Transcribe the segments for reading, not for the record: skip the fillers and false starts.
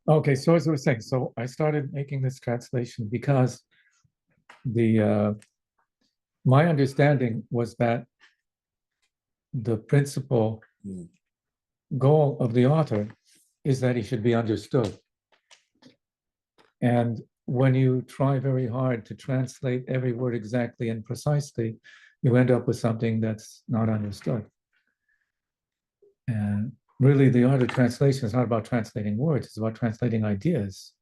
Okay, so as I was saying, so I started making this translation because the my understanding was that the principal goal of the author is that he should be understood. And when you try very hard to translate every word exactly and precisely, you end up with something that's not understood. And really, the art of translation is not about translating words, it's about translating ideas.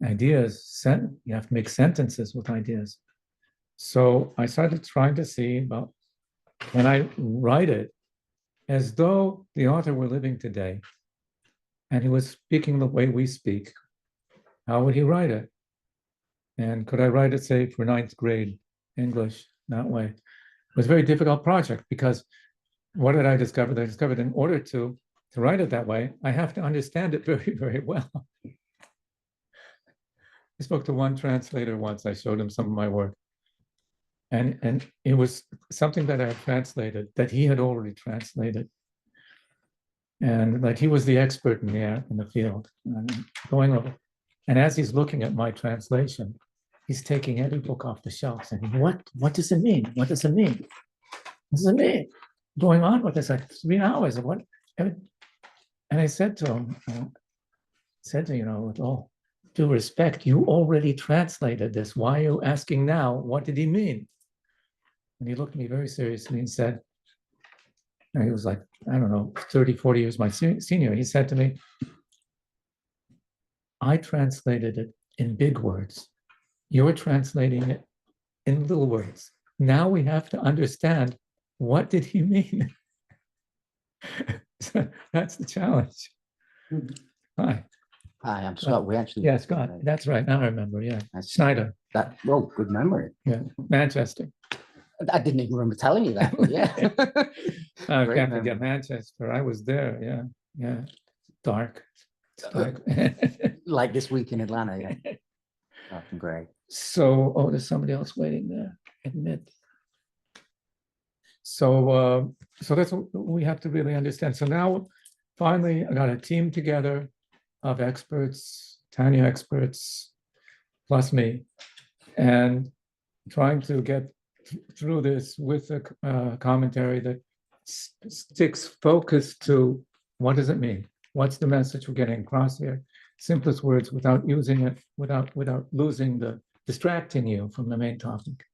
Ideas, you have to make sentences with ideas. So I started trying to see about, can I write it as though the author were living today and he was speaking the way we speak? How would he write it? And could I write it, say, for ninth grade English that way? It was a very difficult project because what did I discover? I discovered in order to write it that way, I have to understand it very, very well. I spoke to one translator once. I showed him some of my work. And it was something that I had translated, that he had already translated. And like he was the expert in the field, going over. And as he's looking at my translation, he's taking every book off the shelf saying, what does it mean? What does it mean? What does it mean? Going on with this like 3 hours of what? And I said to him, with all due respect, you already translated this. Why are you asking now? What did he mean? And he looked at me very seriously and said, and he was like, I don't know, 30, 40 years my senior. He said to me, I translated it in big words. You're translating it in little words. Now we have to understand, what did he mean? So that's the challenge. Hi. Hi, I'm Scott. We actually. Yeah, Scott. That's right. Now I remember. Yeah. Schneider. Good memory. Yeah. Manchester. I didn't even remember telling you that. But yeah. I can't forget Manchester. I was there. Yeah. Yeah. Dark. It's dark. Like this week in Atlanta. Yeah. Dark and gray. So, there's somebody else waiting there. Admit. So that's what we have to really understand. So now, finally, I got a team together of experts, Tanya experts, plus me, and trying to get through this with a commentary that sticks focus to what does it mean? What's the message we're getting across here? Simplest words without using it, without losing distracting you from the main topic.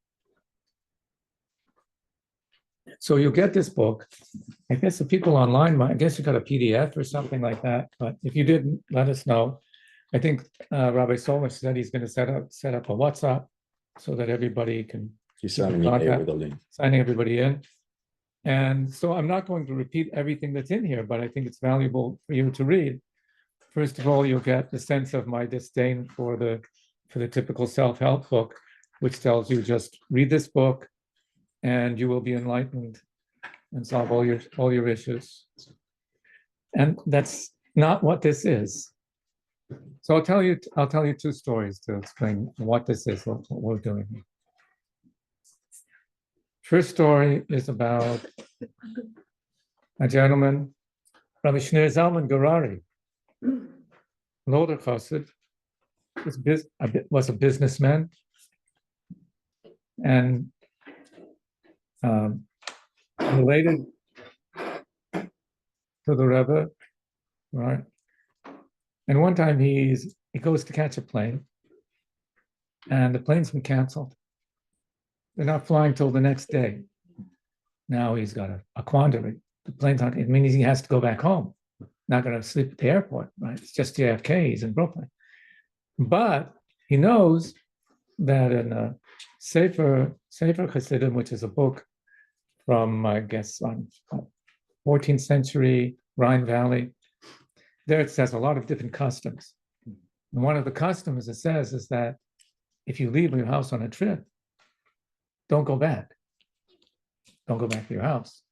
So you'll get this book. I guess the people online, I guess you got a PDF or something like that. But if you didn't, let us know. I think Rabbi Solomon said he's going to set up a WhatsApp so that everybody can. He's signing me with a link. Signing everybody in. And so I'm not going to repeat everything that's in here, but I think it's valuable for you to read. First of all, you'll get the sense of my disdain for the typical self-help book, which tells you just read this book and you will be enlightened and solve all your issues. And that's not what this is. So I'll tell you 2 stories to explain what this is, what we're doing here. First story is about a gentleman, Rabbi Shneur Zalman Garari, an older chassid, was a businessman, and related to the Rebbe, right? And one time he goes to catch a plane, and the plane's been canceled. They're not flying till the next day. Now he's got a quandary. The plane's not, it means he has to go back home. Not going to sleep at the airport, right? It's just JFK, he's in Brooklyn. But he knows that in a Sefer Chassidim, which is a book from, I guess, on 14th century Rhine Valley, there it says a lot of different customs. And one of the customs it says is that if you leave your house on a trip, don't go back. Don't go back to your house.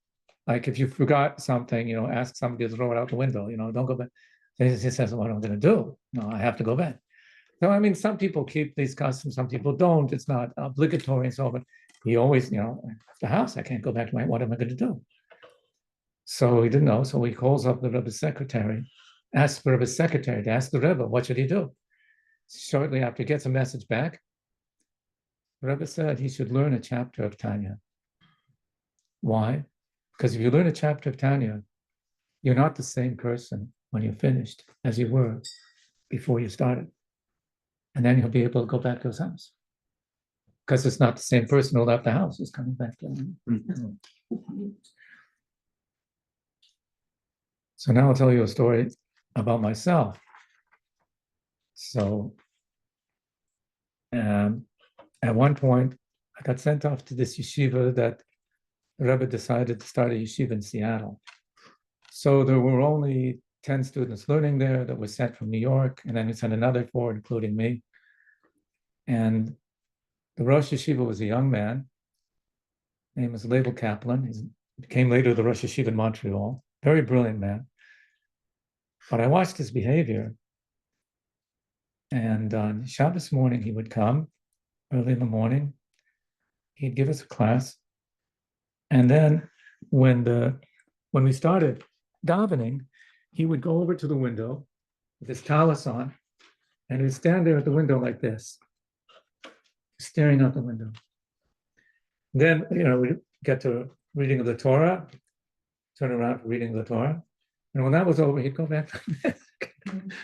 Like if you forgot something, ask somebody to throw it out the window, don't go back. He says, what am I going to do? No, I have to go back. So, I mean, some people keep these customs, some people don't. It's not obligatory and so on, but he always, the house, I can't go back to what am I going to do? So he didn't know. So he calls up the Rebbe's secretary asked for Rebbe's secretary to ask the Rebbe, what should he do? Shortly after, he gets a message back. The Rebbe said he should learn a chapter of Tanya. Why? Because if you learn a chapter of Tanya, you're not the same person when you're finished as you were before you started. And then you'll be able to go back to his house. Because it's not the same person who left the house who's coming back to him. So now I'll tell you a story about myself. So at one point, I got sent off to this yeshiva that the Rebbe decided to start a yeshiva in Seattle. So there were only 10 students learning there that were sent from New York, and then he sent another 4, including me. And the Rosh Yeshiva was a young man. His name was Label Kaplan. He became later the Rosh Yeshiva in Montreal. Very brilliant man. But I watched his behavior. And on Shabbos morning, he would come early in the morning. He'd give us a class. And then when we started davening, he would go over to the window with his tallis on, and he would stand there at the window like this, staring out the window. Then, we get to reading of the Torah, turn around for reading of the Torah. And when that was over, he'd go back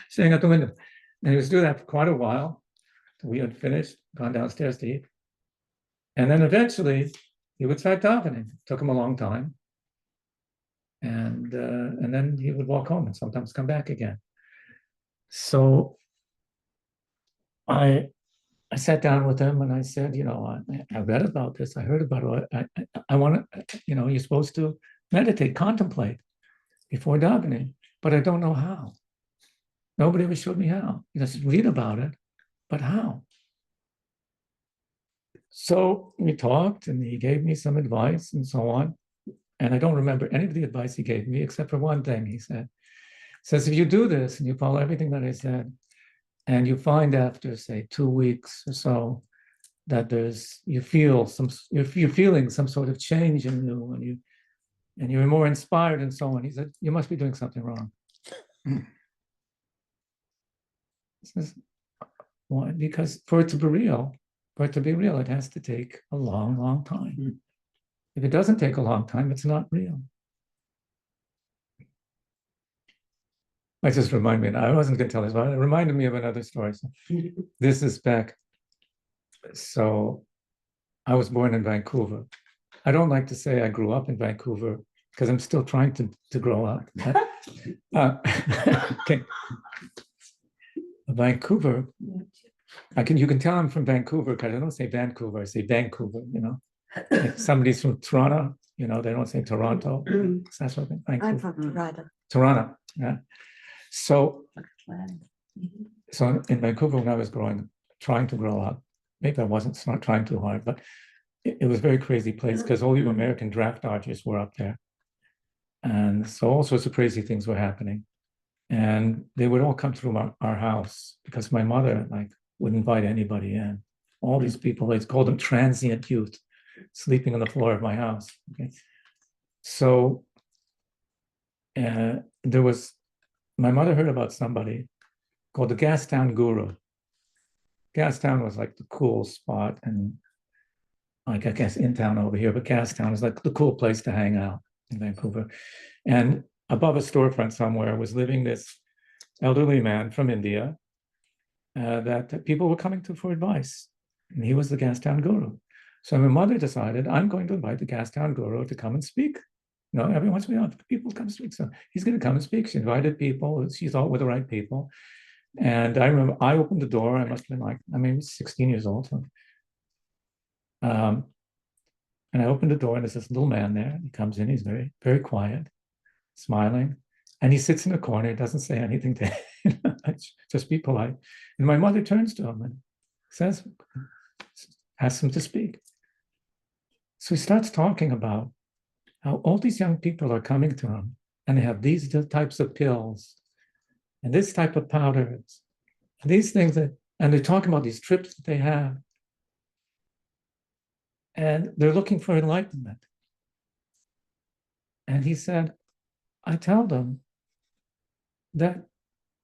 staring out the window. And he was doing that for quite a while. We had finished, gone downstairs to eat. And then eventually he would start davening. It took him a long time. And then he would walk home and sometimes come back again. So I sat down with him and I said, I read about this. I heard about it. I want to, you're supposed to meditate, contemplate before davening, but I don't know how. Nobody ever showed me how. Just read about it, but how? So we talked and he gave me some advice and so on. And I don't remember any of the advice he gave me except for one thing he says, if you do this and you follow everything that I said, and you find after, say, 2 weeks or so, that you're feeling some sort of change in you, and you're more inspired and so on. He said, you must be doing something wrong. He says, why? Because for it to be real, it has to take a long, long time. If it doesn't take a long time, it's not real. I just reminded me, I wasn't going to tell this, but it reminded me of another story. So this is back. So I was born in Vancouver. I don't like to say I grew up in Vancouver because I'm still trying to grow up. Okay. Vancouver, you can tell I'm from Vancouver because I don't say Vancouver, I say Vancouver, If somebody's from Toronto, they don't say Toronto. That's what Vancouver. I'm from Toronto. Toronto, yeah. So in Vancouver, when I was trying to grow up, maybe I wasn't not trying too hard, but it was a very crazy place because all you American draft dodgers were up there. And so all sorts of crazy things were happening. And they would all come through our house because my mother would invite anybody in. All these people, they called them transient youth, sleeping on the floor of my house. Okay. So my mother heard about somebody called the Gastown Guru. Gastown was like the cool spot, and I guess in town over here, but Gastown is like the cool place to hang out in Vancouver. And above a storefront somewhere was living this elderly man from India that people were coming to for advice. And he was the Gastown Guru. So my mother decided, I'm going to invite the Gastown Guru to come and speak. Every once in a while, people come speak. So he's going to come and speak. She invited people. She thought were the right people. And I remember I opened the door. I must have been 16 years old. So, and I opened the door and there's this little man there. He comes in, he's very, very quiet, smiling. And he sits in a corner, doesn't say anything to him, just be polite. And my mother turns to him and asks him to speak. So he starts talking about how all these young people are coming to him and they have these types of pills and this type of powders and these things and they're talking about these trips that they have. And they're looking for enlightenment. And he said, I tell them that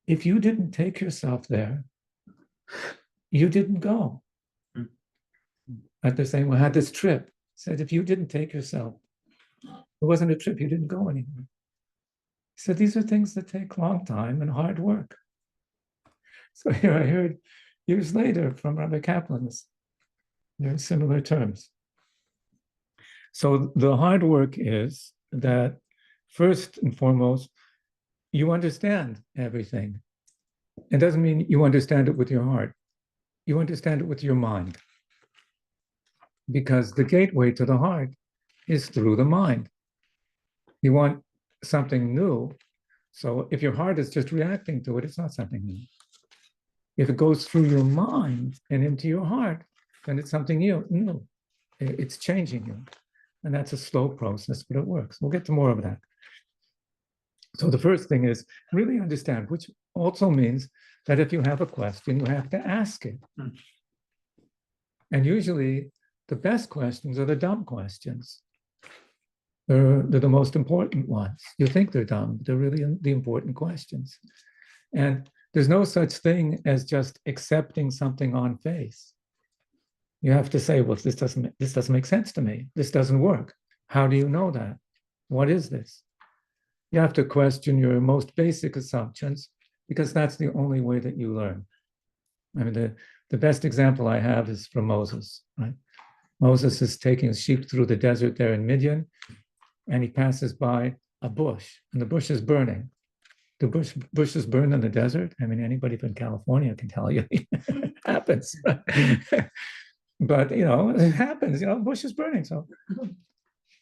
if you didn't take yourself there, you didn't go. At the same, we had this trip. Said, if you didn't take yourself, it wasn't a trip, you didn't go anywhere. He said, these are things that take long time and hard work. So here I heard years later from Rabbi Kaplan's very similar terms. So the hard work is that first and foremost, you understand everything. It doesn't mean you understand it with your heart. You understand it with your mind. Because the gateway to the heart is through the mind. You want something new. So if your heart is just reacting to it, it's not something new. If it goes through your mind and into your heart, then it's something new. It's changing you. And that's a slow process, but it works. We'll get to more of that. So the first thing is really understand, which also means that if you have a question, you have to ask it. And usually the best questions are the dumb questions. They're the most important ones. You think they're dumb, but they're really the important questions. And there's no such thing as just accepting something on face. You have to say, well, this doesn't make sense to me. This doesn't work. How do you know that? What is this? You have to question your most basic assumptions, because that's the only way that you learn. I mean, the best example I have is from Moses, right? Moses is taking his sheep through the desert there in Midian, and he passes by a bush, and the bush is burning. The bush is burned in the desert. I mean, anybody from California can tell you it happens. But, it happens, bush is burning. So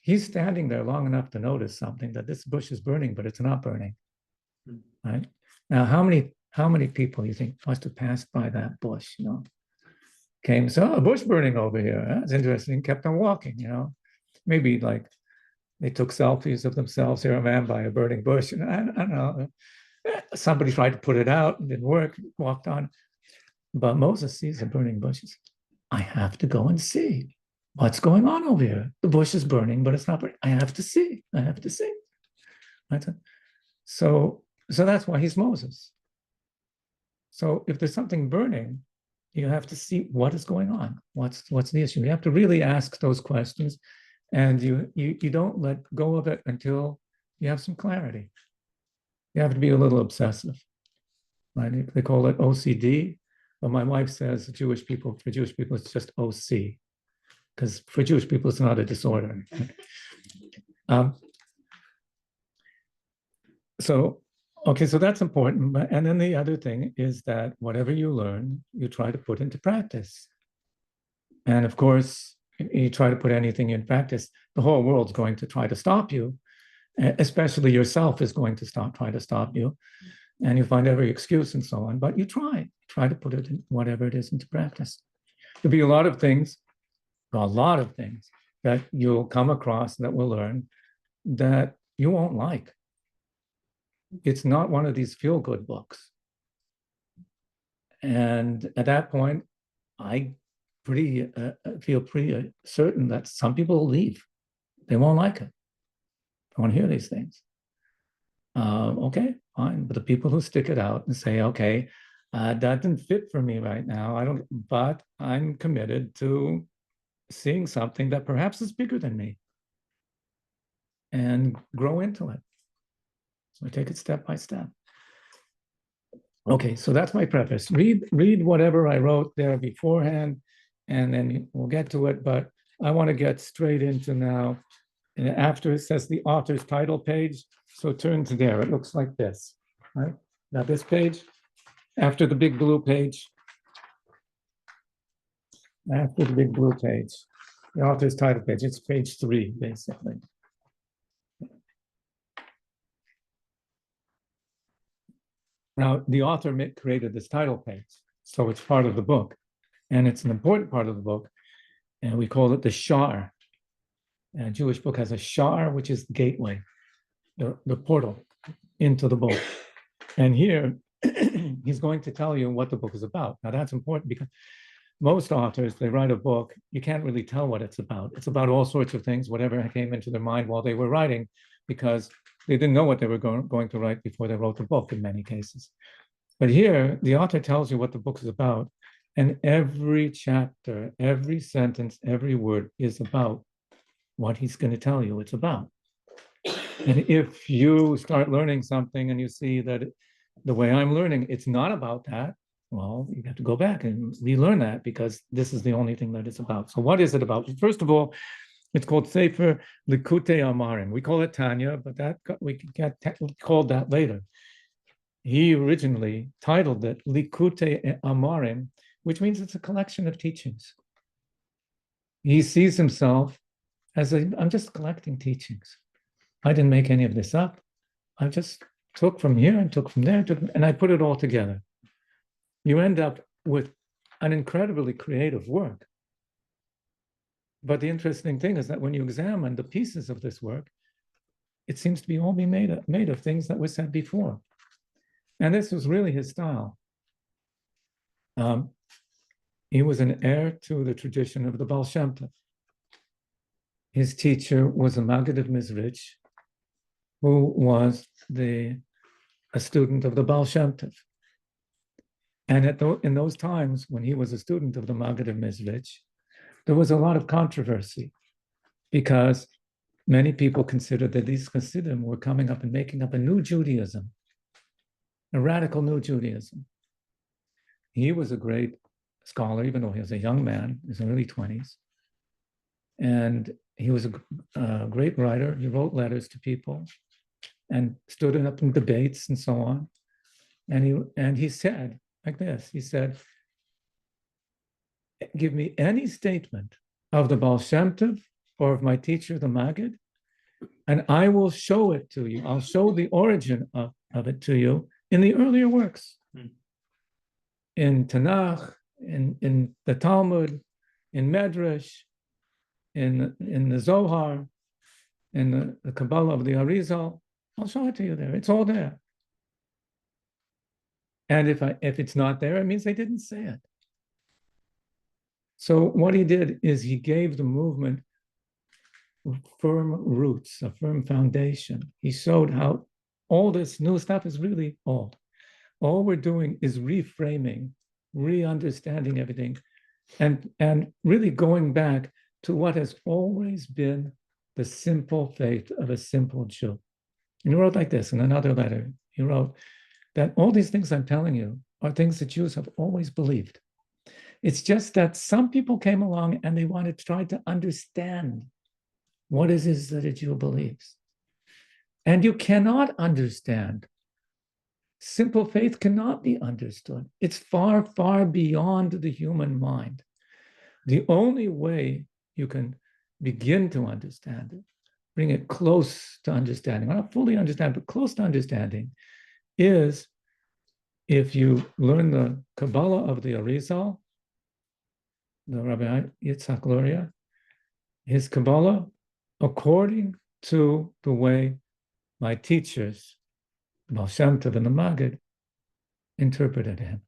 he's standing there long enough to notice something, that this bush is burning, but it's not burning, right? Now, how many people you think must have passed by that bush, came, so a bush burning over here. That's interesting, kept on walking, maybe like they took selfies of themselves, here a man by a burning bush. And I don't know, somebody tried to put it out, it didn't work, walked on. But Moses sees the burning bushes. I have to go and see what's going on over here. The bush is burning, but it's not burning. I have to see. Right? So that's why he's Moses. So if there's something burning, you have to see what is going on. What's the issue? You have to really ask those questions, and you don't let go of it until you have some clarity. You have to be a little obsessive, right? They call it OCD. But my wife says for Jewish people, it's just OC, because for Jewish people, it's not a disorder. So that's important. And then the other thing is that whatever you learn, you try to put into practice. And of course, you try to put anything in practice, the whole world's going to try to stop you, especially yourself is going to try to stop you. And you find every excuse and so on, but you try to put it in whatever it is into practice. There'll be a lot of things that you'll come across, that will learn, that you won't like. It's not one of these feel-good books. And at that point, I feel pretty certain that some people will leave. They won't like it. They won't hear these things. Okay, fine. But the people who stick it out and say, okay, that doesn't fit for me right now. But I'm committed to seeing something that perhaps is bigger than me and grow into it. So I take it step by step. Okay, so that's my preface. Read whatever I wrote there beforehand, and then we'll get to it. But I want to get straight into now. And after it says the author's title page, so turn to there. It looks like this, right? Now this page, after the big blue page, the author's title page, it's page 3, basically. Now, the author created this title page, so it's part of the book, and it's an important part of the book, and we call it the Shar. A Jewish book has a Shar, which is the gateway, the portal into the book. And here, he's going to tell you what the book is about. Now, that's important because most authors, they write a book, you can't really tell what it's about. It's about all sorts of things, whatever came into their mind while they were writing, because they didn't know what they were going to write before they wrote the book in many cases. But here, the author tells you what the book is about, and every chapter, every sentence, every word is about what he's going to tell you it's about. And if you start learning something and you see that the way I'm learning, it's not about that, well, you have to go back and relearn that because this is the only thing that it's about. So what is it about? First of all, it's called Sefer Likutei Amarim. We call it Tanya, but we can get called that later. He originally titled it Likutei Amarim, which means it's a collection of teachings. He sees himself as I'm just collecting teachings. I didn't make any of this up. I just took from here and took from there, and I put it all together. You end up with an incredibly creative work. But the interesting thing is that when you examine the pieces of this work, it seems to be all made of things that were said before. And this was really his style. He was an heir to the tradition of the Baal Shem Tov. His teacher was a Maggid of Mizrich, who was a student of the Baal Shem Tov. And in those times, when he was a student of the Maggid of Mizrich, there was a lot of controversy because many people considered that these Hasidim were coming up and making up a new Judaism, a radical new Judaism. He was a great scholar, even though he was a young man, in his early 20s. And he was a great writer. He wrote letters to people and stood up in debates and so on. And he said like this, he said, give me any statement of the Baal Shem Tov or of my teacher, the Maggid, and I will show it to you. I'll show the origin of it to you in the earlier works, in Tanakh, in the Talmud, in Medrash, in the Zohar, in the Kabbalah of the Arizal. I'll show it to you there. It's all there. And if it's not there, it means they didn't say it. So what he did is he gave the movement firm roots, a firm foundation. He showed how all this new stuff is really old. All we're doing is reframing, re-understanding everything, and really going back to what has always been the simple faith of a simple Jew. And he wrote like this in another letter. He wrote that all these things I'm telling you are things that Jews have always believed. It's just that some people came along and they wanted to try to understand what it is that a Jew believes. And you cannot understand. Simple faith cannot be understood. It's far, far beyond the human mind. The only way you can begin to understand it, bring it close to understanding, not fully understand, but close to understanding, is if you learn the Kabbalah of the Arizal, the Rabbi Yitzhak Luria, his Kabbalah, according to the way my teachers, Baal Shem Tov and the Maggid, interpreted him.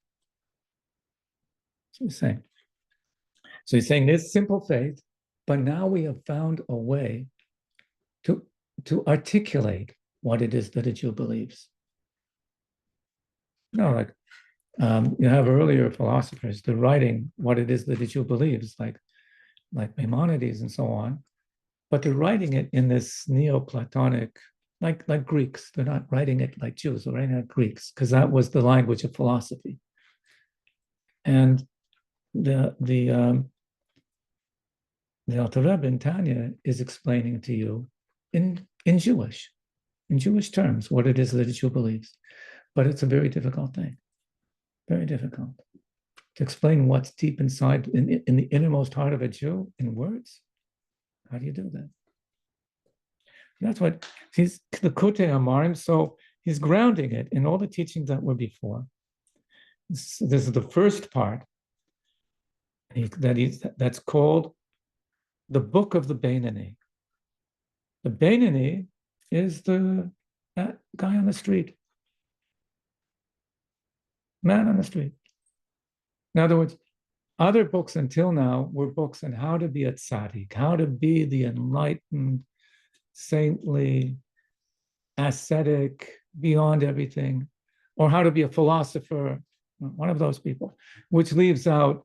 So he's saying. So he's saying this simple faith, but now we have found a way to articulate what it is that a Jew believes. No, like you have earlier philosophers, they're writing what it is that a Jew believes, like Maimonides and so on, but they're writing it in this Neoplatonic, like Greeks. They're not writing it like Jews, they're writing it like Greeks, because that was the language of philosophy. And the Alter Rebbe in Tanya is explaining to you in Jewish terms what it is that a Jew believes. But it's a very difficult thing, very difficult to explain what's deep inside in the innermost heart of a Jew in words. How do you do that? That's what he's the Likutei Amarim. So he's grounding it in all the teachings that were before. This is the first part that's called the Book of the Beinoni. The Beinoni is that guy on the street. Man on the street. In other words, other books until now were books on how to be a tzaddik, how to be the enlightened, saintly, ascetic, beyond everything. or how to be a philosopher, one of those people, which leaves out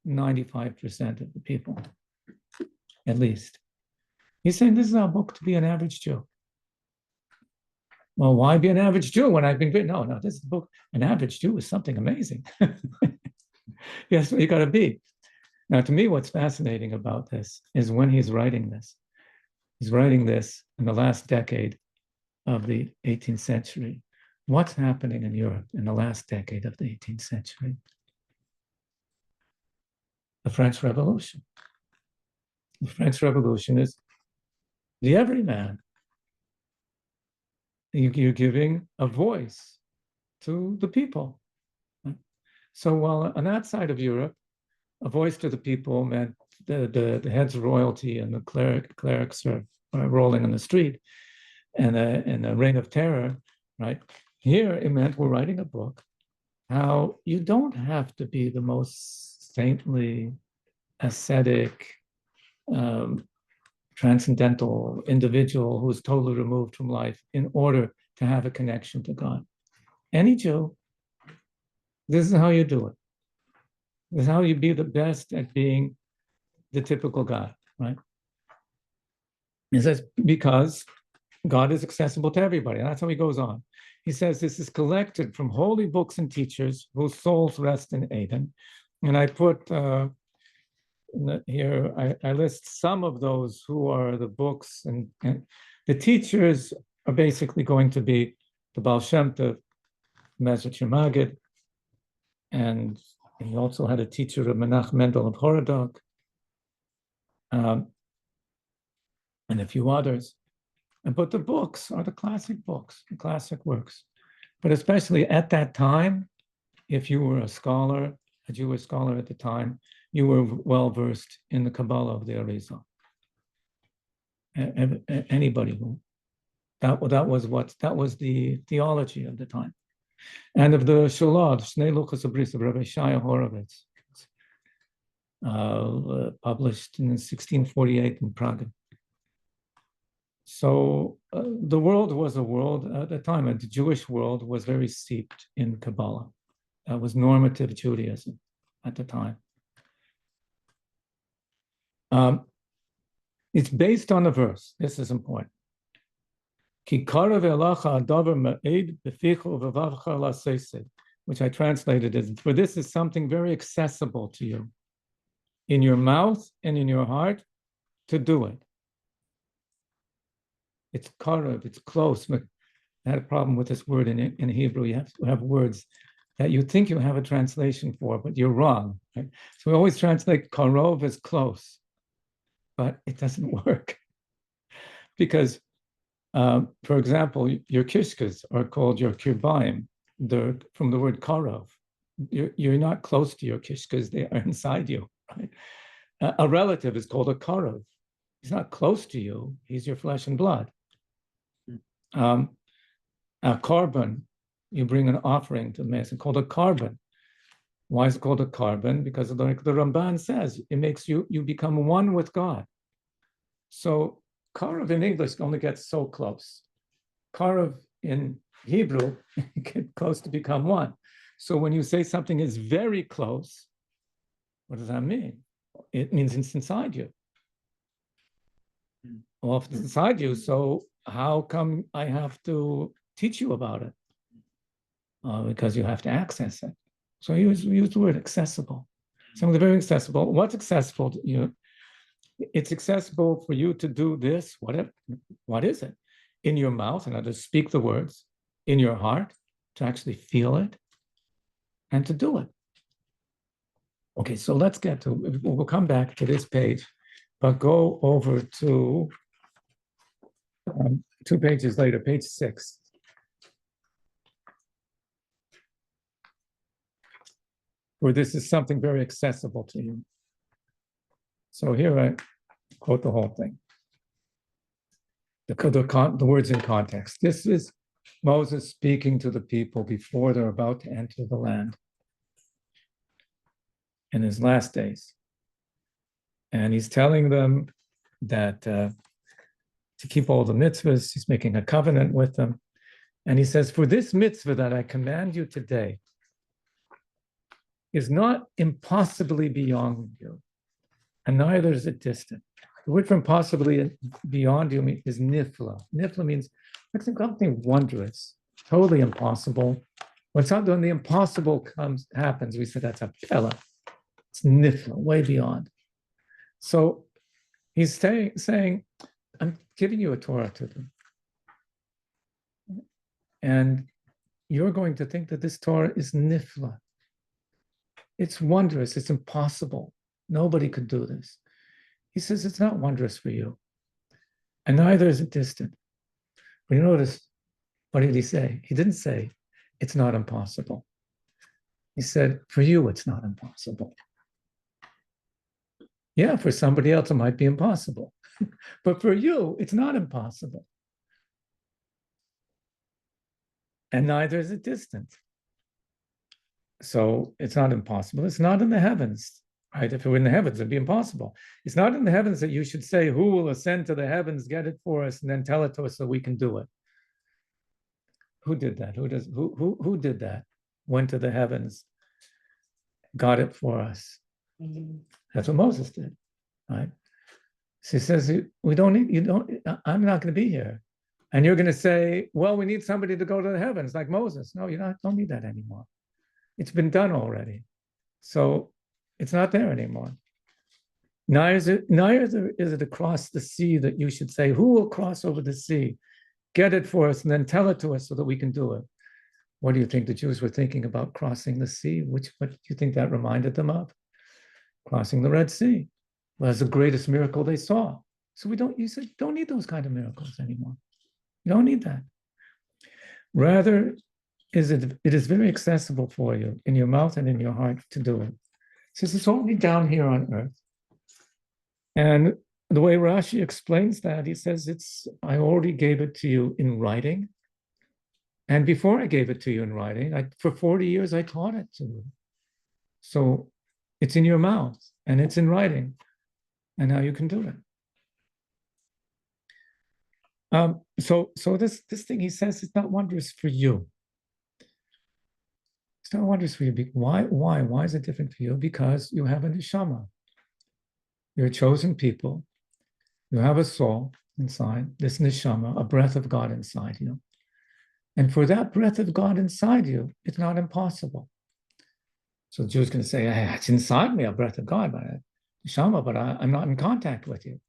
95% of the people, at least. He's saying this is our book to be an average Jew. Well, why be an average Jew when I've been great? No, this is the book. An average Jew is something amazing. Yes, what you got to be. Now, to me, what's fascinating about this is when he's writing this. He's writing this in the last decade of the 18th century. What's happening in Europe in the last decade of the 18th century? The French Revolution. The French Revolution is the everyman. You're giving a voice to the people. So while on that side of Europe, a voice to the people meant the heads of royalty and the clerics are rolling on the street and a reign of terror, right? Here it meant we're writing a book, how you don't have to be the most saintly, ascetic, transcendental individual who's totally removed from life in order to have a connection to God. Any Jew, this is how you do it. This is how you be the best at being the typical guy, right? He says, because God is accessible to everybody. And that's how he goes on. He says, this is collected from holy books and teachers whose souls rest in Eden. And I put here, I list some of those who are the books. And the teachers are basically going to be the Baal Shem Tov, Mezrich Magid, and he also had a teacher of Menach Mendel of Horodok, and a few others. But the books are the classic books, the classic works. But especially at that time, if you were a scholar, a Jewish scholar at the time, you were well versed in the Kabbalah of the Arizal. Anybody who that was the theology of the time. And of the Shulad, Shnei Luchas Abris of Rabbi Shaya Horovitz, published in 1648 in Prague. So the world was a world at the time, and the Jewish world was very steeped in Kabbalah. That was normative Judaism at the time. It's based on a verse. This is important. Which I translated as, for this is something very accessible to you, in your mouth and in your heart, to do it. It's karev, it's close. But I had a problem with this word in Hebrew. You have to have words that you think you have a translation for, but you're wrong. Right? So we always translate karov as close, but it doesn't work. Because for example, your kishkas are called your kirbaim. They're from the word karov. You're not close to your kishkas, they are inside you. Right? A relative is called a karov. He's not close to you, he's your flesh and blood. A korban, you bring an offering to the Mason, called a korban. Why is it called a korban? Because like the Ramban says, it makes you become one with God. So Karev in English only gets so close. Karev in Hebrew gets close to become one. So when you say something is very close, what does that mean? It means it's inside you. Well, if it's inside you, so how come I have to teach you about it? Because you have to access it. So use the word accessible. Something very accessible. What's accessible to you? It's accessible for you to do this, whatever. What is it? In your mouth, and to speak the words, in your heart, to actually feel it, and to do it. Okay, so let's get to, we'll come back to this page, but go over to 2 pages later, page 6. Where this is something very accessible to you. So here I quote the whole thing. The words in context. This is Moses speaking to the people before they're about to enter the land in his last days. And he's telling them that to keep all the mitzvahs, he's making a covenant with them. And he says, for this mitzvah that I command you today is not impossibly beyond you, and neither is it distant. The word for impossibly beyond you is nifla. Nifla means something wondrous, totally impossible. When the impossible happens, we say that's a pella. It's nifla, way beyond. So he's saying, I'm giving you a Torah to do. And you're going to think that this Torah is nifla. It's wondrous, it's impossible. Nobody could do this. He says it's not wondrous for you. And neither is it distant. But you notice, what did he say? He didn't say it's not impossible. He said, for you, it's not impossible. Yeah, for somebody else, it might be impossible. But for you, it's not impossible. And neither is it distant. So it's not impossible. It's not in the heavens, right? If it were in the heavens, it'd be impossible. It's not in the heavens that you should say, who will ascend to the heavens, get it for us, and then tell it to us so we can do it. Who did that? Who did that? Went to the heavens, got it for us. That's what Moses did, right? So he says, I'm not going to be here. And you're going to say, well, we need somebody to go to the heavens like Moses. No, don't need that anymore. It's been done already. So it's not there anymore. Neither is it across the sea that you should say, who will cross over the sea? Get it for us and then tell it to us so that we can do it. What do you think the Jews were thinking about crossing the sea? What do you think that reminded them of? Crossing the Red Sea was the greatest miracle they saw. So you said, don't need those kind of miracles anymore. You don't need that. Rather, it is very accessible for you in your mouth and in your heart to do it. Says it's only down here on earth. And the way Rashi explains that, he says I already gave it to you in writing. And before I gave it to you in writing, for 40 years I taught it to you. So it's in your mouth and it's in writing. And now you can do it. So this thing he says is not wondrous for you. It's not wondrous for you. Why? Why is it different for you? Because you have a neshama. You're a chosen people. You have a soul inside, this neshama, a breath of God inside you. And for that breath of God inside you, it's not impossible. So the Jew's going to say, hey, it's inside me, a breath of God, neshama, but I'm not in contact with you.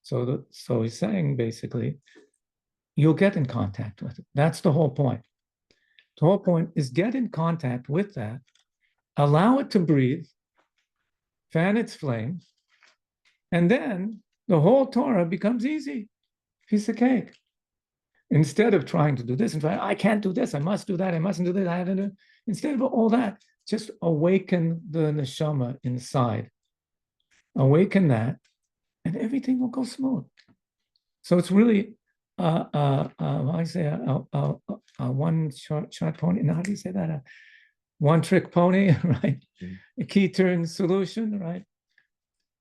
So he's saying, basically, you'll get in contact with it. That's the whole point. The whole point is get in contact with that, allow it to breathe, fan its flame, and then the whole Torah becomes easy, piece of cake. Instead of trying to do this and try, I can't do this, I must do that, I mustn't do this, I have to do. Instead of all that, just awaken the neshama inside. Awaken that, and everything will go smooth. So it's really I say a one-shot pony. How do you say that? A one-trick pony, right? A key turn solution, right?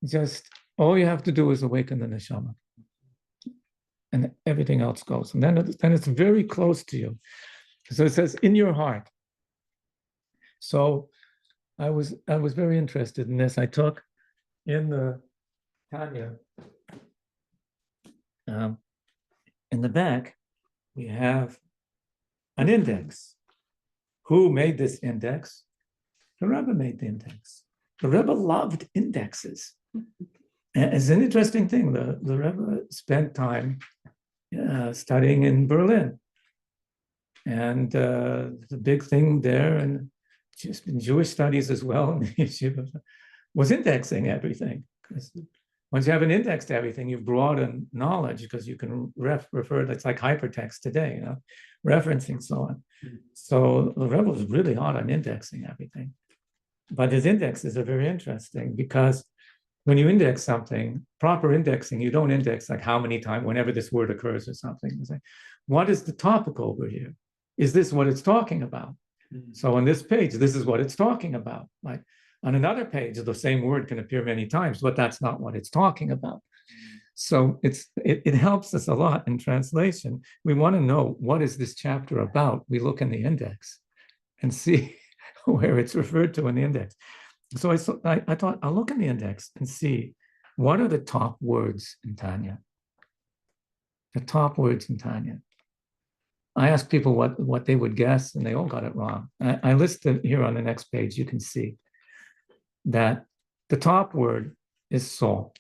Just all you have to do is awaken the neshama, and everything else goes. And then it's very close to you. So it says in your heart. So I was very interested in this. I took in the Tanya. In the back, we have an index. Who made this index? The Rebbe made the index. The Rebbe loved indexes. And it's an interesting thing. The Rebbe spent time studying in Berlin. And the big thing there, and just in Jewish studies as well, in the yeshiva, was indexing everything. Because once you have an index to everything, you've broadened knowledge because you can refer, that's like hypertext today, referencing so on. So the Rebbe was really hard on indexing everything. But his indexes are very interesting because when you index something, proper indexing, you don't index like how many times, whenever this word occurs or something. You say, what is the topic over here? Is this what it's talking about? So on this page, this is what it's talking about. Like on another page, the same word can appear many times, but that's not what it's talking about. So it helps us a lot in translation. We want to know, what is this chapter about? We look in the index and see where it's referred to in the index. So I thought I'll look in the index and see what are the top words in Tanya. The top words in Tanya. I asked people what they would guess, and they all got it wrong. I listed here on the next page. You can see that the top word is soul.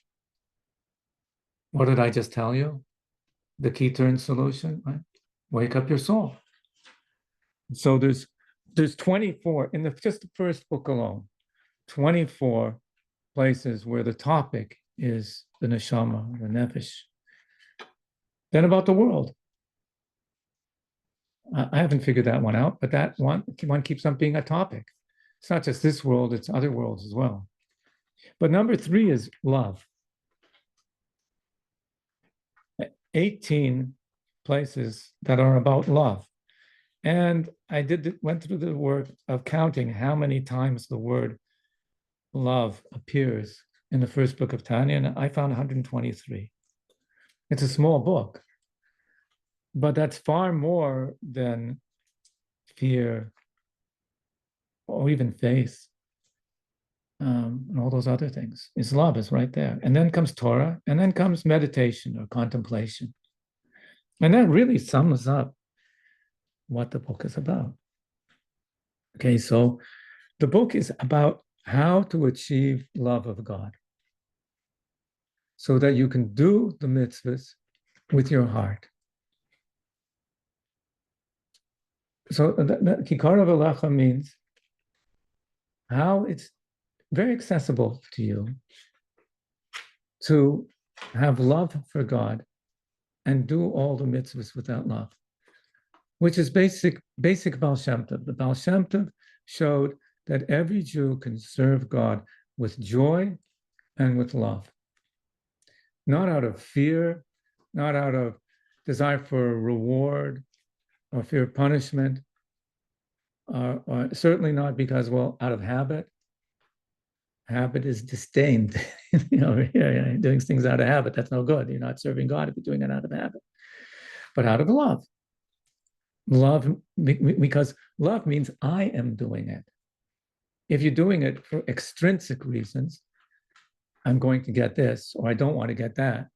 What did I just tell you? The key turn solution, right? Wake up your soul. So there's 24 in just the first book alone, 24 places where the topic is the neshama, the nefesh. Then about the world. I haven't figured that one out, but that one keeps on being a topic. It's not just this world, it's other worlds as well. But number 3 is love. 18 places that are about love. And I went through the work of counting how many times the word love appears in the first book of Tanya, and I found 123. It's a small book, but that's far more than fear or even faith and all those other things. It's love is right there. And then comes Torah, and then comes meditation or contemplation. And that really sums up what the book is about. Okay, so the book is about how to achieve love of God so that you can do the mitzvahs with your heart. So Kikara V'Lecha means how it's very accessible to you to have love for God and do all the mitzvahs without love, which is basic Baal Shem Tov. The Baal Shem Tov showed that every Jew can serve God with joy and with love, not out of fear, not out of desire for a reward or fear of punishment, or certainly not because, well, out of habit. Habit is disdained. Doing things out of habit, that's no good. You're not serving God if you're doing it out of habit. But out of love. Love, because love means I am doing it. If you're doing it for extrinsic reasons, I'm going to get this, or I don't want to get that,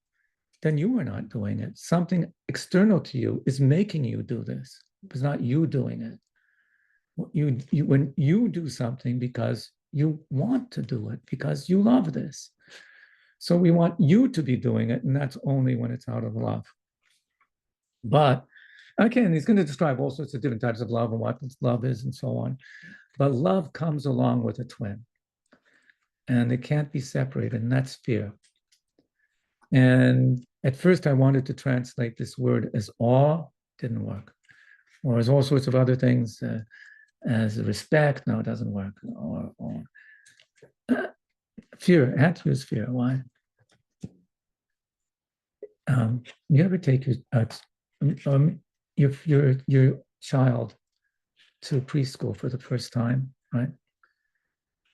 then you are not doing it. Something external to you is making you do this. It's not you doing it. When you do something because you want to do it, because you love this. So we want you to be doing it, and that's only when it's out of love. But again, he's going to describe all sorts of different types of love and what love is and so on. But love comes along with a twin, and it can't be separated, and that's fear. And at first I wanted to translate this word as awe, didn't work. Or as all sorts of other things, as respect, no, it doesn't work. Or fear, I had to use fear. Why? You ever take your child to preschool for the first time, right?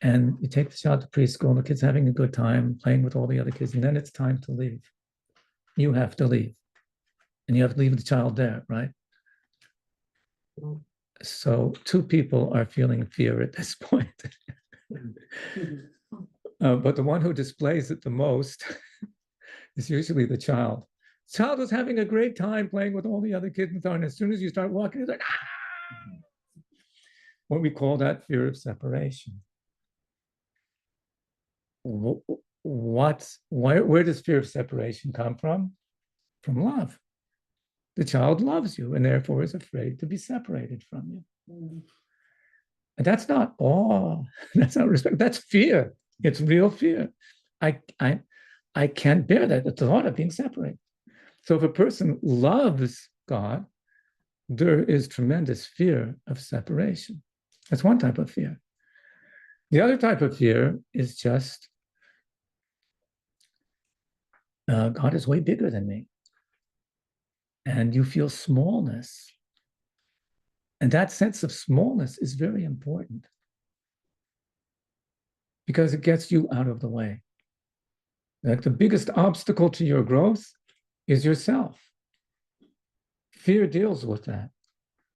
And you take the child to preschool, and the kid's having a good time, playing with all the other kids, and then it's time to leave. You have to leave. And you have to leave the child there, right? So 2 people are feeling fear at this point. But the one who displays it the most is usually the child. The child is having a great time playing with all the other kids, and as soon as you start walking, it's like, ah! What we call that fear of separation. Where does fear of separation come from? From love. The child loves you and therefore is afraid to be separated from you. And that's not awe. That's not respect. That's fear. It's real fear. I can't bear that. The thought of being separated. So if a person loves God, there is tremendous fear of separation. That's one type of fear. The other type of fear is just God is way bigger than me. And you feel smallness. And that sense of smallness is very important because it gets you out of the way. Like the biggest obstacle to your growth is yourself. Fear deals with that.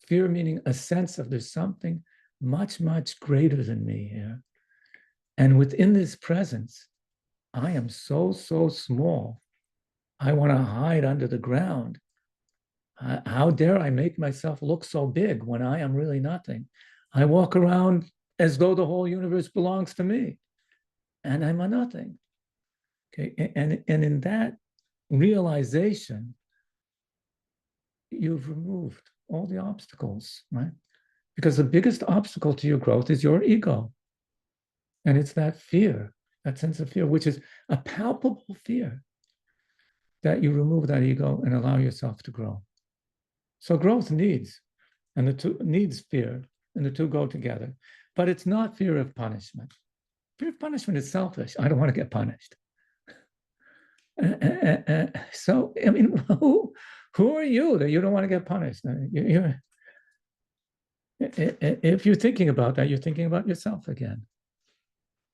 Fear meaning a sense of there's something much, much greater than me here. And within this presence, I am so, so small. I want to hide under the ground. How dare I make myself look so big when I am really nothing? I walk around as though the whole universe belongs to me, and I'm a nothing. Okay, and in that realization, you've removed all the obstacles, right? Because the biggest obstacle to your growth is your ego. And it's that fear, that sense of fear, which is a palpable fear, that you remove that ego and allow yourself to grow. So growth needs, and the two needs fear, and the two go together. But it's not fear of punishment. Fear of punishment is selfish. I don't want to get punished. So, I mean, who are you that you don't want to get punished? If you're thinking about that, you're thinking about yourself again.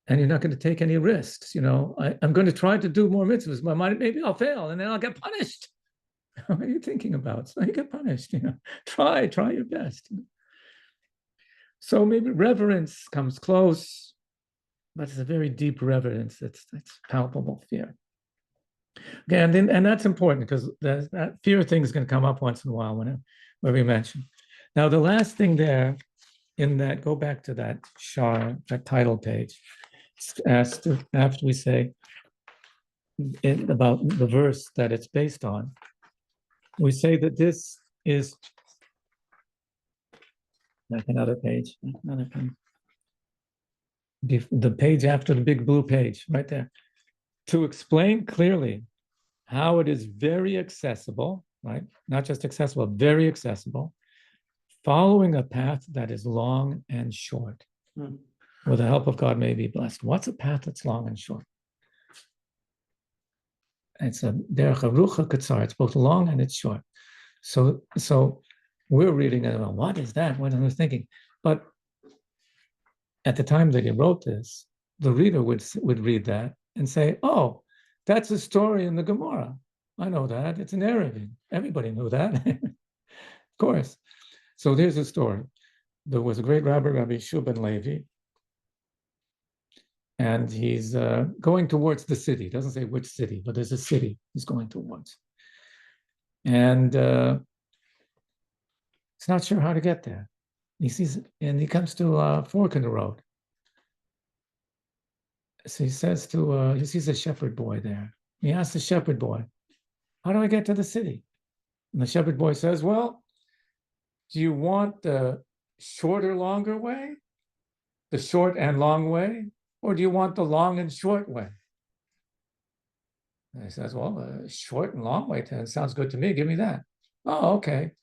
And you're not going to take any risks. I'm going to try to do more mitzvahs. Maybe I'll fail and then I'll get punished. What are you thinking about? So you get punished. Try your best. So maybe reverence comes close, but it's a very deep reverence. It's palpable fear. Okay, and that's important because that fear thing is going to come up once in a while when we mention. Now, the last thing there in that, go back to that shar, that title page, after we say about the verse that it's based on, we say that this is like another page, the page after the big blue page, right there, to explain clearly how it is very accessible, right? Not just accessible, very accessible, following a path that is long and short. With the help of God may be blessed. What's a path that's long and short? It's a derech harucha katzar. It's both long and it's short. So we're reading it. Well, what is that? What am I thinking? But at the time that he wrote this, the reader would read that and say, "Oh, that's a story in the Gemara. I know that. It's an Eruvin. Everybody knew that, of course." So there's a story. There was a great rabbi, Rabbi Shuban Levi, and he's going towards the city. It doesn't say which city, but there's a city he's going towards. And he's not sure how to get there. He comes to a fork in the road. So he says he sees a shepherd boy there. He asks the shepherd boy, "How do I get to the city?" And the shepherd boy says, "Well, do you want the shorter, longer way? The short and long way? Or do you want the long and short way?" And he says, "Well, the short and long way sounds good to me. Give me that." "Oh, okay.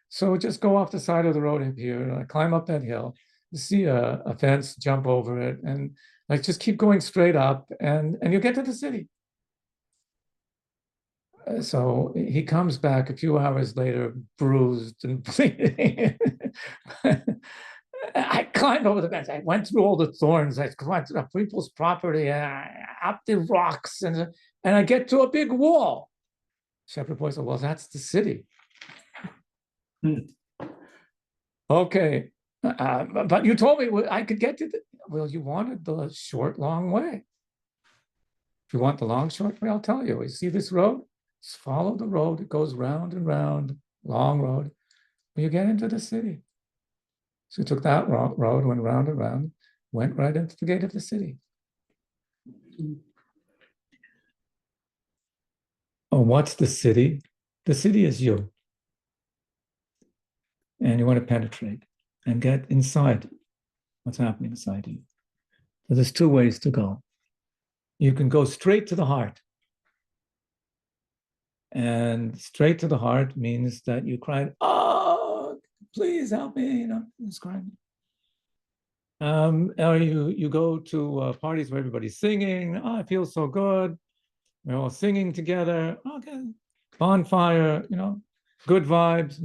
So just go off the side of the road up here, climb up that hill. You see a fence, jump over it, and just keep going straight up, and you'll get to the city." So he comes back a few hours later, bruised and bleeding. "I climbed over the fence. I went through all the thorns. I climbed through people's property, up the rocks, and I get to a big wall." Shepherd boy said, "Well, that's the city." "Okay, but you told me I could get to well, you wanted the short, long way. If you want the long, short way, I'll tell you. You see this road? Just follow the road. It goes round and round, long road. You get into the city." So he took that road, went round and round, went right into the gate of the city. Oh, what's the city? The city is you. And you want to penetrate and get inside what's happening inside you. So there's two ways to go. You can go straight to the heart. And straight to the heart means that you cry, "Oh, please help me," it's crying. Or you go to parties where everybody's singing. "Oh, it feels so good. We're all singing together. Okay, bonfire, good vibes."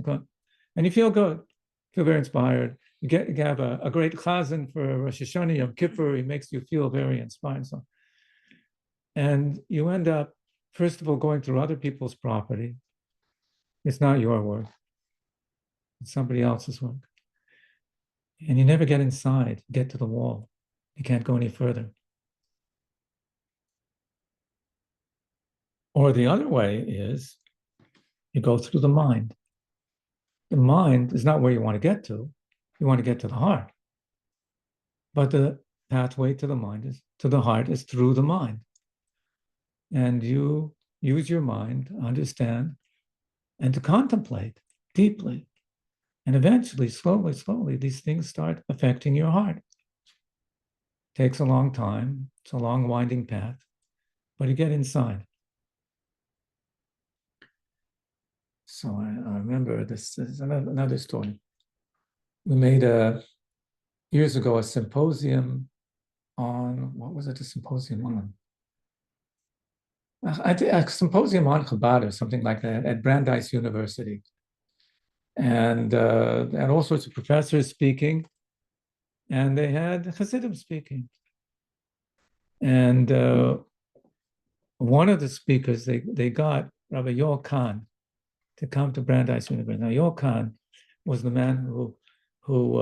And you feel good, feel very inspired. You have a great chazan for Rosh Hashanah, Yom Kippur. He makes you feel very inspired. So And you end up, first of all, going through other people's property. It's not your work. It's somebody else's work. And you never get inside, get to the wall. You can't go any further. Or the other way is you go through the mind. The mind is not where you want to get to. You want to get to the heart. But the pathway to the mind is to the heart is through the mind. And you use your mind to understand and to contemplate deeply. And eventually, slowly, these things start affecting your heart. Takes a long time. It's a long, winding path. But you get inside. So I remember this is another story. We made years ago a symposium on, what was it, a symposium on? I think a symposium on Chabad or something like that at Brandeis University. And all sorts of professors speaking. And they had Hasidim speaking. And one of the speakers, they got Rabbi Yoel Kahn to come to Brandeis University. Now, Yoel Kahn was the man who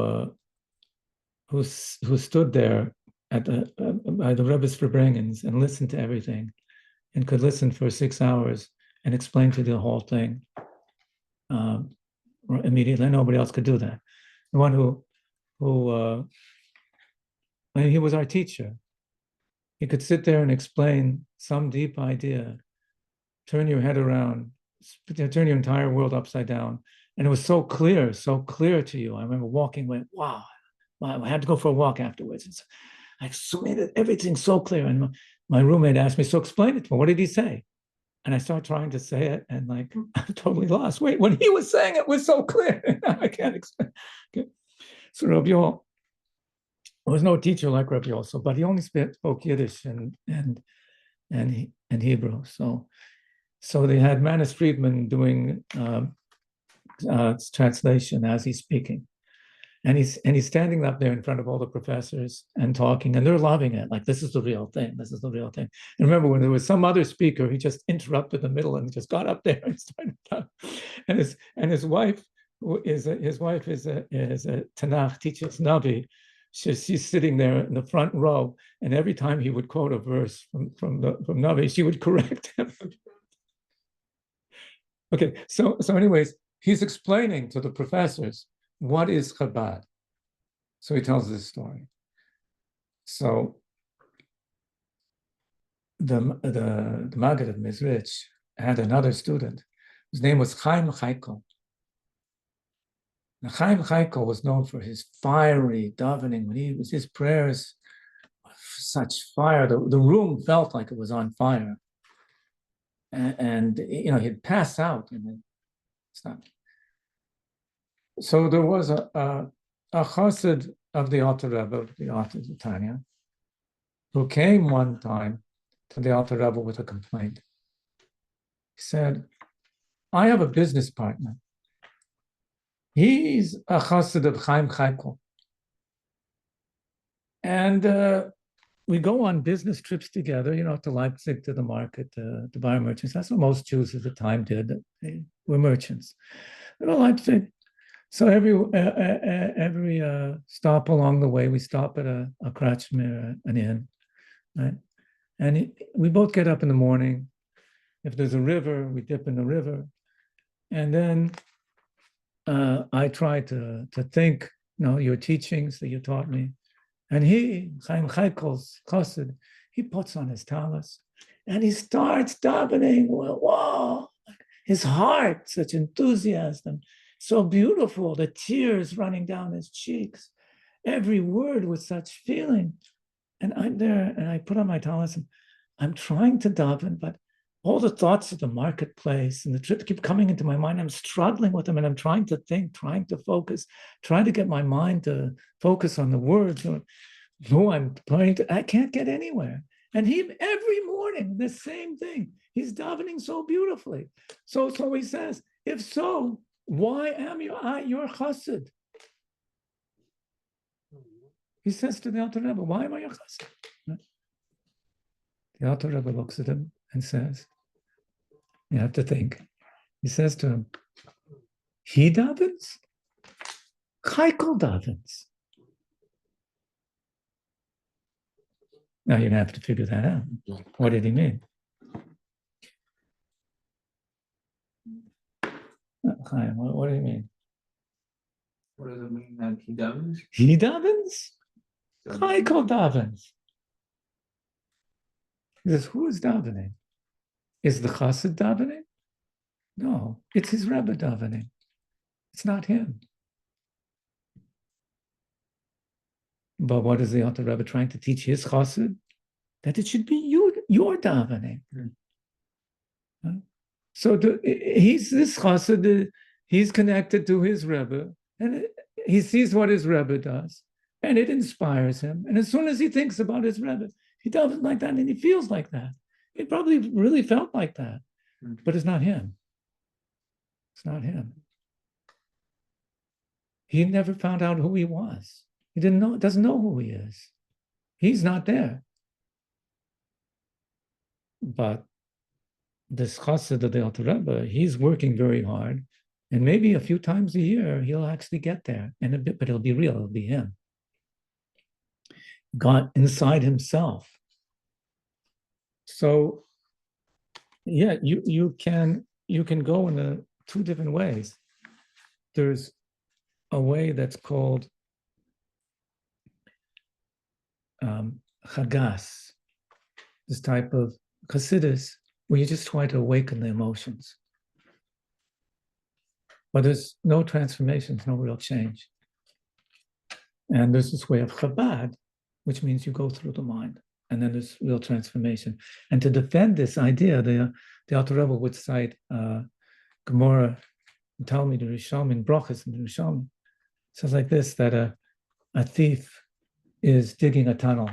stood there at by the Rebbe's Farbrengens and listened to everything, and could listen for 6 hours and explain to the whole thing immediately. Nobody else could do that. The one he was our teacher. He could sit there and explain some deep idea, turn your head around, turn your entire world upside down. And it was so clear to you. I remember walking, went, wow. I had to go for a walk afterwards. It's, I made everything so clear. And my roommate asked me, so explain it to me. What did he say? And I started trying to say it, and like, I'm totally lost. Wait, when he was saying it was so clear. I can't explain. Okay. So Rabbi Yoel, there was no teacher like Rabbi Yoel, but he only spoke Yiddish and Hebrew. So they had Manis Friedman doing translation as he's speaking. And he's standing up there in front of all the professors and talking, and they're loving it. Like, this is the real thing. This is the real thing. And remember, when there was some other speaker, he just interrupted the middle and just got up there and started talking. And his wife is a Tanakh, teaches Navi. She's sitting there in the front row, and every time he would quote a verse from Navi, she would correct him. Okay, so anyways, he's explaining to the professors what is Chabad. So he tells this story. So the Maggid of Mizrich had another student whose name was Chaim Chaikel. Now, Chaim Chaikel was known for his fiery davening. When his prayers, such fire, the room felt like it was on fire. And he'd pass out and then stop. So there was a chassid of the Alter Rebbe, the Alter Tanya, who came one time to the Alter Rebbe with a complaint. He said, I have a business partner. He's a chassid of Chaim Chaikel. And we go on business trips together, to Leipzig, to the market, to buy merchants. That's what most Jews at the time did. They were merchants. We go to Leipzig. So every stop along the way, we stop at a kratchmer, an inn, right? And we both get up in the morning. If there's a river, we dip in the river. And then I try to think, your teachings that you taught me. And he, Chaim Chaikel's chassid, he puts on his talis and he starts davening. Wow, his heart, such enthusiasm. So beautiful, the tears running down his cheeks, every word with such feeling. And I'm there and I put on my talis and I'm trying to daven, but all the thoughts of the marketplace and the trip keep coming into my mind. I'm struggling with them and I'm trying to think, trying to focus, trying to get my mind to focus on the words. I can't get anywhere. And he, every morning, the same thing. He's davening so beautifully. So he says, if so, why am I your chassid? He says to the Alter Rebbe, why am I your chassid? The Alter Rebbe looks at him and says, you have to think. He says to him, he davens? Kaikel davens. Now you're going to have to figure that out. What did he mean? Chaim, what do you mean? What does it mean that he davens? He davens? Kaikel davens. He says, who is davening? Is the chassid davening? No, it's his Rebbe davening. It's not him. But what is the Alter Rebbe trying to teach his chassid? That it should be your davening. So he's this chassid, he's connected to his Rebbe, and he sees what his Rebbe does, and it inspires him. And as soon as he thinks about his Rebbe, he does it like that, and he feels like that. He probably really felt like that, but it's not him. It's not him. He never found out who he was. He doesn't know who he is. He's not there. But this chassid of the Alter Rebbe, he's working very hard, and maybe a few times a year he'll actually get there, but it'll be real. It'll be him. God inside himself. So, yeah, you can go in two different ways. There's a way that's called chagas, this type of chassidus, where you just try to awaken the emotions. But there's no transformations, no real change. And there's this way of Chabad, which means you go through the mind, and then there's real transformation. And to defend this idea, the Alter Rebbe would cite Gemara, Talmud, Rishonim, Brachos, and Rishonim. It says like this, that a thief is digging a tunnel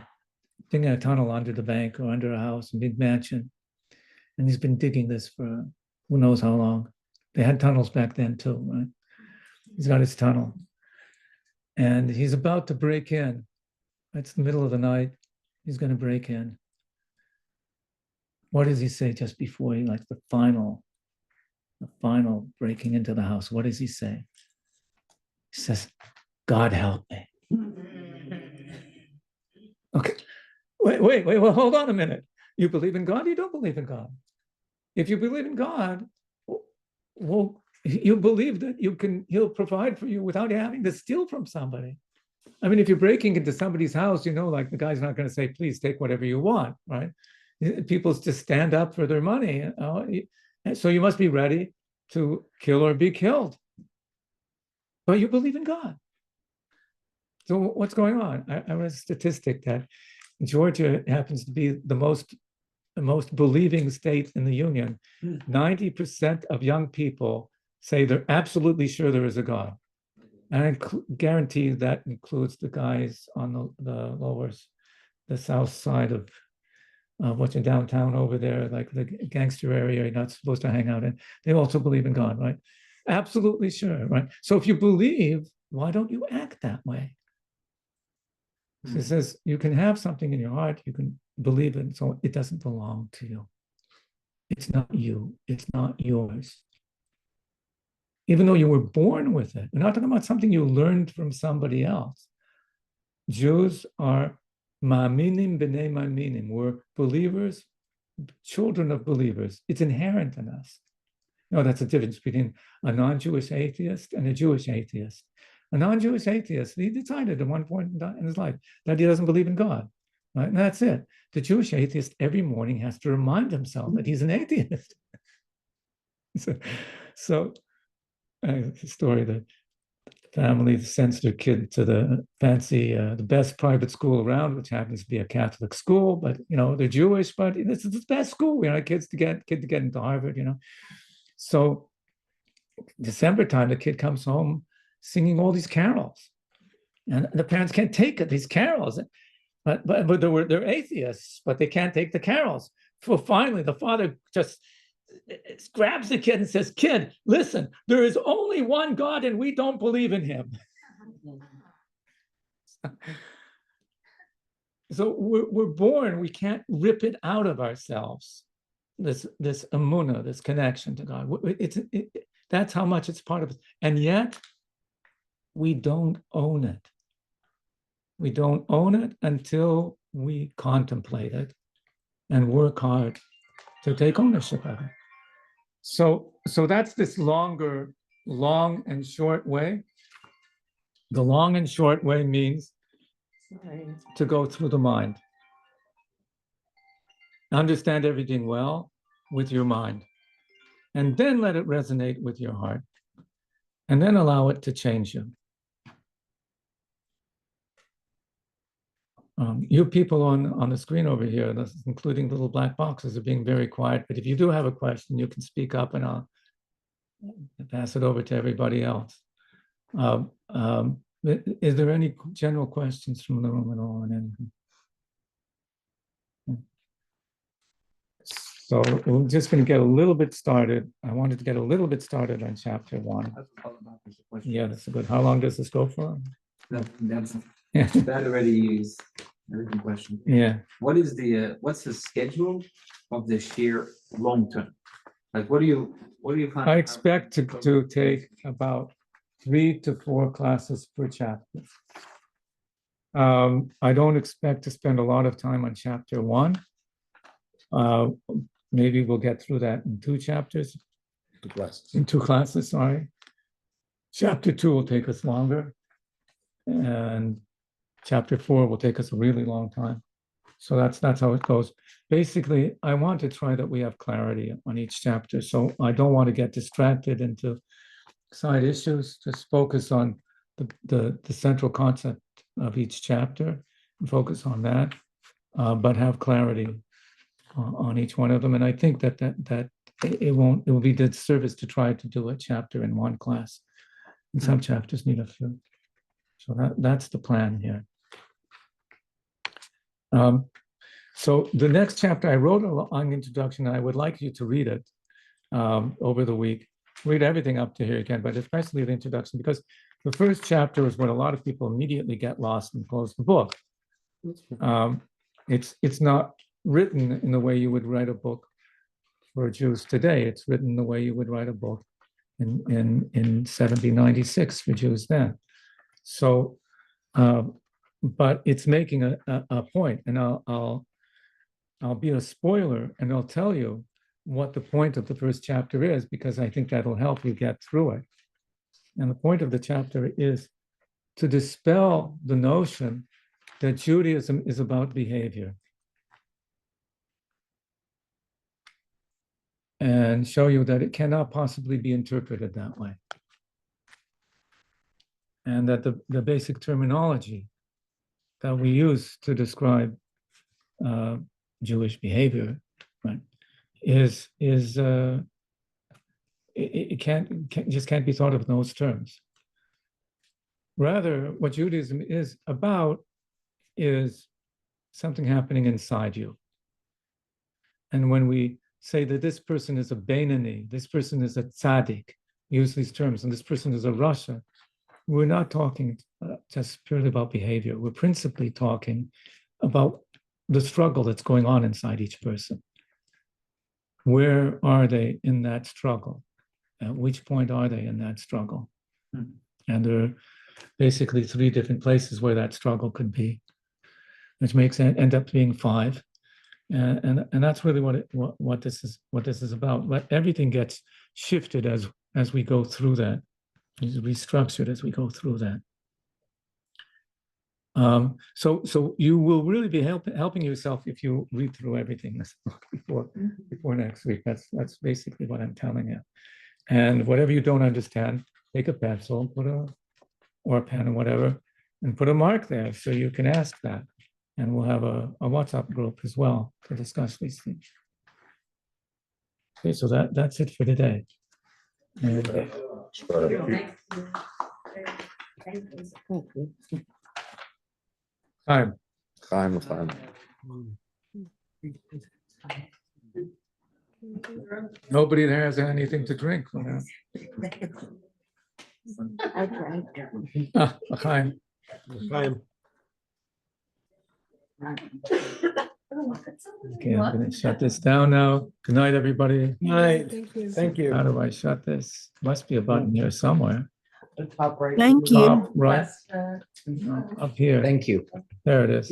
under the bank or under a house, a big mansion. And he's been digging this for who knows how long. They had tunnels back then too, right? He's got his tunnel. And he's about to break in. It's the middle of the night. He's going to break in. What does he say just before he, like the final breaking into the house? What does he say? He says, God help me. Okay. Wait, well, hold on a minute. You believe in God? You don't believe in God. If you believe in God, well, you believe that he'll provide for you without having to steal from somebody. I mean, if you're breaking into somebody's house, like the guy's not going to say, please take whatever you want, right? People just stand up for their money. So you must be ready to kill or be killed. But you believe in God. So what's going on? I read a statistic that Georgia happens to be the most believing state in the union. 90% of young people say they're absolutely sure there is a God. And I guarantee that includes the guys on the south side of what's in downtown over there, like the gangster area you're not supposed to hang out in. They also believe in God, right? Absolutely sure, right? So if you believe, why don't you act that way? So it says you can have something in your heart, you can believe it, so it doesn't belong to you. It's not you, it's not yours. Even though you were born with it. We're not talking about something you learned from somebody else. Jews are ma'aminim b'nei ma'aminim. We're believers, children of believers. It's inherent in us. No, that's the difference between a non-Jewish atheist and a Jewish atheist. A non-Jewish atheist, he decided at one point in his life that he doesn't believe in God. Right? And that's it. The Jewish atheist every morning has to remind himself that he's an atheist. So a story that the family sends their kid to the fancy, the best private school around, which happens to be a Catholic school, but they're Jewish, but this is the best school, kid to get into Harvard, So December time, the kid comes home singing all these carols, and the parents can't take it, these carols, but they're atheists, but they can't take the carols. So finally, the father just grabs the kid and says, "Kid, listen, there is only one God and we don't believe in him." we're born, we can't rip it out of ourselves. This emunah, this connection to God. That's how much it's part of us. And yet, we don't own it. We don't own it until we contemplate it and work hard to take ownership of it. So that's this long and short way. The long and short way means to go through the mind. Understand everything well with your mind, and then let it resonate with your heart, and then allow it to change you. You people on the screen over here, including little black boxes, are being very quiet. But if you do have a question, you can speak up, and I'll pass it over to everybody else. Is there any general questions from the room at all? So we're just going to get a little bit started. I wanted to get a little bit started on chapter 1. Yeah, that's good. How long does this go for? That already is a written question. Yeah. What's the schedule of the sheer long term? Like, what do you find? I expect to take about 3 to 4 classes per chapter. I don't expect to spend a lot of time on chapter 1. Maybe we'll get through that in 2 chapters. 2 classes. In 2 classes, sorry. Chapter 2 will take us longer. And chapter 4 will take us a really long time. So that's how it goes. Basically, I want to try that we have clarity on each chapter. So I don't want to get distracted into side issues. Just focus on the central concept of each chapter and focus on that, but have clarity on each one of them. And I think that it will be disservice to try to do a chapter in one class. And some chapters need a few. So that's the plan here. So the next chapter, I wrote a long introduction, and I would like you to read it over the week. Read everything up to here again, but especially the introduction, because the first chapter is when a lot of people immediately get lost and close the book. It's not written in the way you would write a book for Jews today. It's written the way you would write a book in 1796 for Jews then. So, but it's making a point, and I'll be a spoiler, and I'll tell you what the point of the first chapter is, because I think that'll help you get through it. And the point of the chapter is to dispel the notion that Judaism is about behavior, and show you that it cannot possibly be interpreted that way. And that the basic terminology that we use to describe Jewish behavior, right, it can't be thought of in those terms. Rather, what Judaism is about is something happening inside you. And when we say that this person is a Beinani, this person is a tzaddik, we use these terms, and this person is a rasha, we're not talking just purely about behavior. We're principally talking about the struggle that's going on inside each person. Where are they in that struggle? At which point are they in that struggle? And there are basically 3 different places where that struggle could be, which makes it end up being 5. And that's really what this is about. But everything gets shifted as we go through that. It's restructured as we go through that. So you will really be helping yourself if you read through everything in this book before next week. That's basically what I'm telling you. And whatever you don't understand, take a pencil, or a pen or whatever, and put a mark there so you can ask that. And we'll have a WhatsApp group as well to discuss these things. Okay, so that's it for today. And, time. Chaim. Nobody there has anything to drink. Chaim. Okay, I'm gonna shut this down now. Good night, everybody. Night. Thank you. Thank you. How do I shut this? Must be a button here somewhere. Thank you. Top right, up here. Thank you. There it is.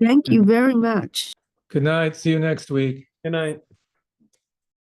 Thank you very much. Good night. See you next week. Good night.